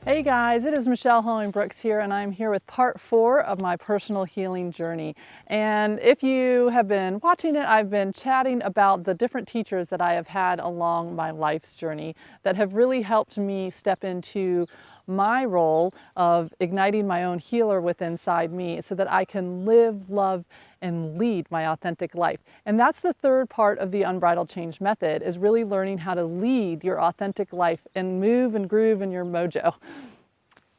Hey guys, it is Michelle Holling-Brooks here, and I'm here with part 4 of my personal healing journey. And if you have been watching it, I've been chatting about the different teachers that I have had along my life's journey that have really helped me step into my role of igniting my own healer within inside me so that I can live, love, and lead my authentic life. And that's the third part of the Unbridled Change Method, is really learning how to lead your authentic life and move and groove in your mojo.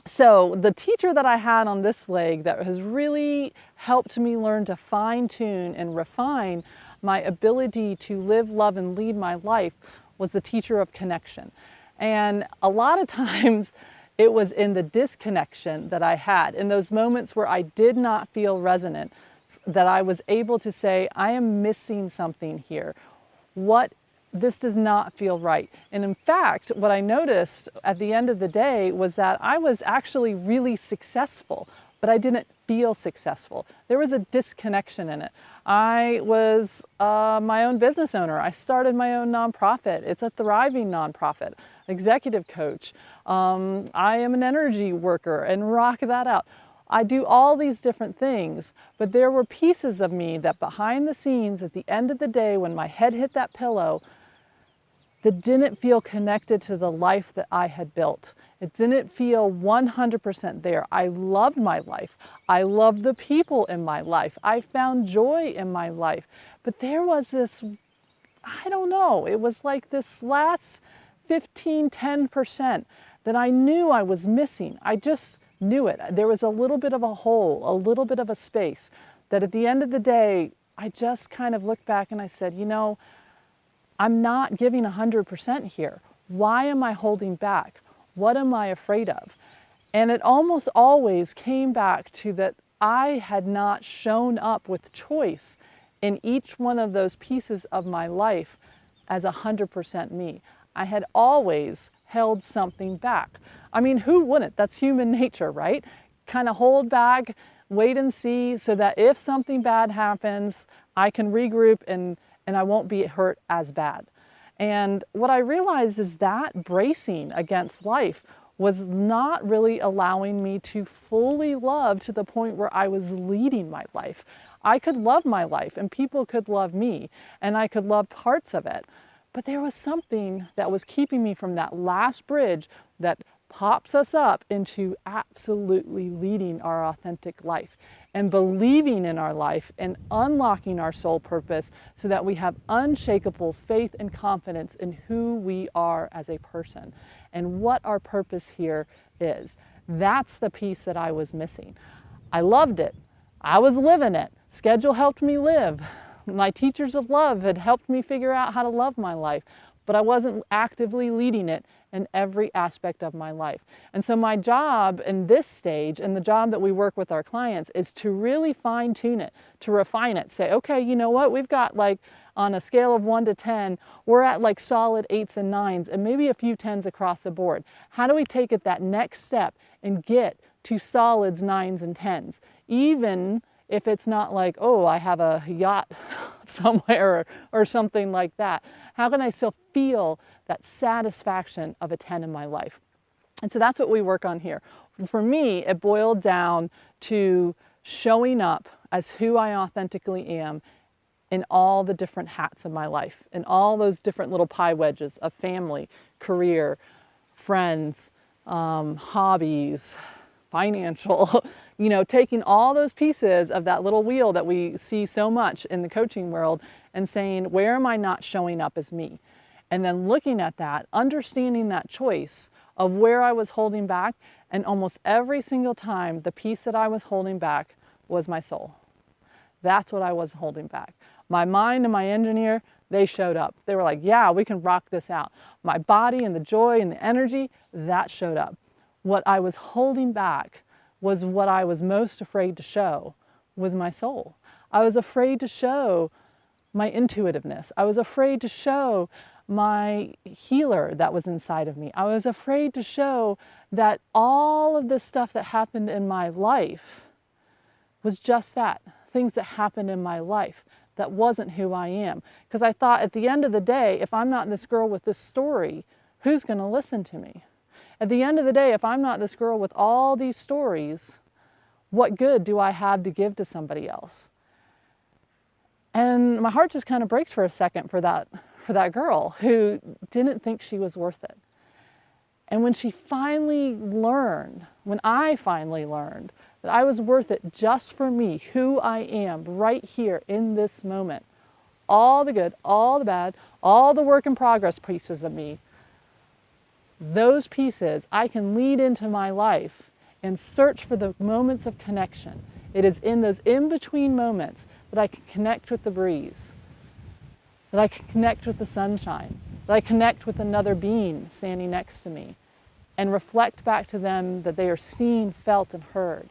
So the teacher that I had on this leg that has really helped me learn to fine tune and refine my ability to live, love, and lead my life was the teacher of connection. And a lot of times it was in the disconnection that I had, in those moments where I did not feel resonant, that I was able to say, I am missing something here. This does not feel right. And in fact, what I noticed at the end of the day was that I was actually really successful, but I didn't feel successful. There was a disconnection in it. I was my own business owner. I started my own nonprofit. It's a thriving nonprofit, executive coach. I am an energy worker and rock that out. I do all these different things, but there were pieces of me that behind the scenes at the end of the day when my head hit that pillow that didn't feel connected to the life that I had built. It didn't feel 100% there. I loved my life. I loved the people in my life. I found joy in my life. But there was this, I don't know, it was like this last 10% that I knew I was missing. I just knew it. There was a little bit of a hole, a little bit of a space that at the end of the day, I just kind of looked back and I said, you know, I'm not giving 100% here. Why am I holding back? What am I afraid of? And it almost always came back to that I had not shown up with choice in each one of those pieces of my life as 100% me. I had always held something back. I mean, who wouldn't? That's human nature, right? Kind of hold back, wait and see, so that if something bad happens, I can regroup and I won't be hurt as bad. And what I realized is that bracing against life was not really allowing me to fully love to the point where I was leading my life. I could love my life and people could love me and I could love parts of it. But there was something that was keeping me from that last bridge that pops us up into absolutely leading our authentic life and believing in our life and unlocking our soul purpose so that we have unshakable faith and confidence in who we are as a person and what our purpose here is. That's the piece that I was missing. I loved it. I was living it. Schedule helped me live. My teachers of love had helped me figure out how to love my life, but I wasn't actively leading it in every aspect of my life. And so my job in this stage, and the job that we work with our clients, is to really fine tune it, to refine it. Say, okay, you know what, we've got like on a scale of 1 to 10, we're at like solid 8s and 9s and maybe a few 10s across the board. How do we take it that next step and get to solids, 9s and 10s? Even if it's not like, oh, I have a yacht somewhere or something like that. How can I still feel that satisfaction of a 10 in my life? And so that's what we work on here. For me, it boiled down to showing up as who I authentically am in all the different hats of my life, in all those different little pie wedges of family, career, friends, hobbies, financial, you know, taking all those pieces of that little wheel that we see so much in the coaching world and saying, where am I not showing up as me? And then looking at that, understanding that choice of where I was holding back, and almost every single time the piece that I was holding back was my soul. That's what I was holding back. My mind and my engineer, they showed up. They were like, yeah, we can rock this out. My body and the joy and the energy, that showed up. What I was holding back was what I was most afraid to show, was my soul. I was afraid to show my intuitiveness. I was afraid to show my healer that was inside of me. I was afraid to show that all of this stuff that happened in my life was just that, things that happened in my life that wasn't who I am. Because I thought at the end of the day, if I'm not this girl with this story, who's going to listen to me? At the end of the day, if I'm not this girl with all these stories, what good do I have to give to somebody else? And my heart just kind of breaks for a second for that girl who didn't think she was worth it. And when I finally learned that I was worth it just for me, who I am right here in this moment, all the good, all the bad, all the work in progress pieces of me, those pieces I can lead into my life and search for the moments of connection. It is in those in-between moments that I can connect with the breeze, that I can connect with the sunshine, that I connect with another being standing next to me and reflect back to them that they are seen, felt, and heard.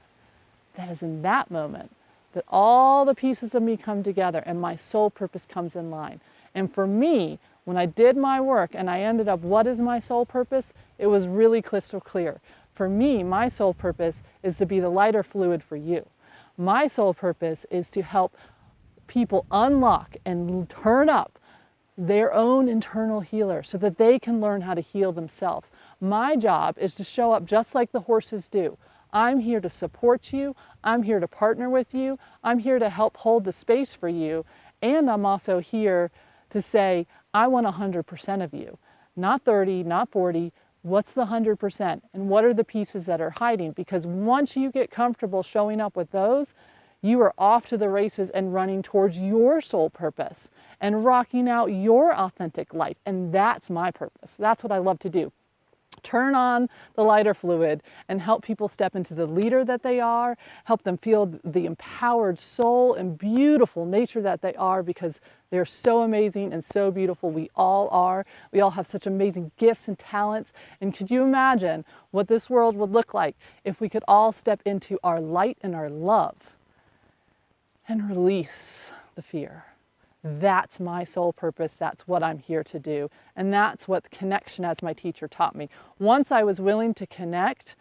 That is in that moment that all the pieces of me come together and my soul purpose comes in line. And for me, when I did my work and I ended up, what is my soul purpose? It was really crystal clear. For me, my soul purpose is to be the lighter fluid for you. My soul purpose is to help people unlock and turn up their own internal healer so that they can learn how to heal themselves. My job is to show up just like the horses do. I'm here to support you. I'm here to partner with you. I'm here to help hold the space for you. And I'm also here to say, I want 100% of you. Not 30, not 40. What's the 100%? And what are the pieces that are hiding? Because once you get comfortable showing up with those, you are off to the races and running towards your soul purpose and rocking out your authentic life. And that's my purpose. That's what I love to do. Turn on the lighter fluid and help people step into the leader that they are, help them feel the empowered soul and beautiful nature that they are, because they're so amazing and so beautiful. We all are. We all have such amazing gifts and talents. And could you imagine what this world would look like if we could all step into our light and our love and release the fear? That's my soul purpose. That's what I'm here to do. And that's what connection as my teacher taught me. Once I was willing to connect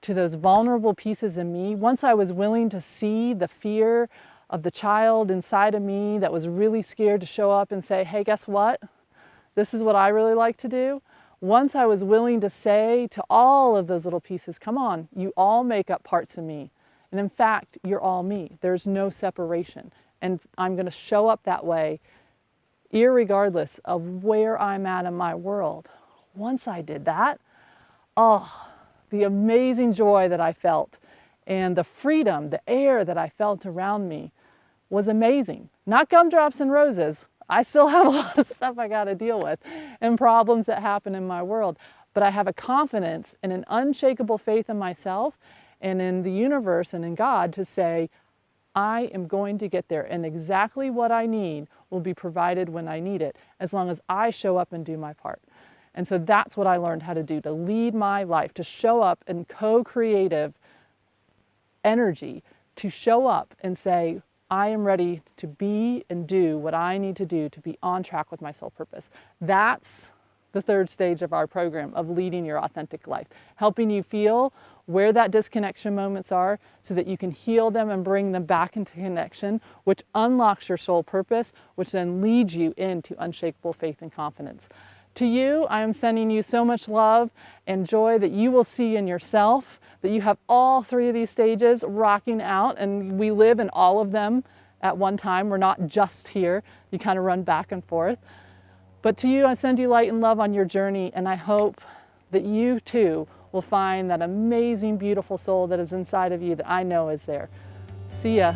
to those vulnerable pieces in me, once I was willing to see the fear of the child inside of me that was really scared to show up and say, hey, guess what? This is what I really like to do. Once I was willing to say to all of those little pieces, come on, you all make up parts of me. And in fact, you're all me. There's no separation. And I'm going to show up that way, irregardless of where I'm at in my world. Once I did that, oh, the amazing joy that I felt and the freedom, the air that I felt around me was amazing. Not gumdrops and roses. I still have a lot of stuff I got to deal with and problems that happen in my world. But I have a confidence and an unshakable faith in myself and in the universe and in God to say, I am going to get there, and exactly what I need will be provided when I need it, as long as I show up and do my part. And so that's what I learned how to do, to lead my life, to show up in co-creative energy, to show up and say, I am ready to be and do what I need to do to be on track with my soul purpose. That's the third stage of our program of leading your authentic life, helping you feel where that disconnection moments are so that you can heal them and bring them back into connection, which unlocks your soul purpose, which then leads you into unshakable faith and confidence. To you, I am sending you so much love and joy that you will see in yourself, that you have all three of these stages rocking out, and we live in all of them at one time. We're not just here. You kind of run back and forth. But to you, I send you light and love on your journey, and I hope that you too will find that amazing, beautiful soul that is inside of you that I know is there. See ya.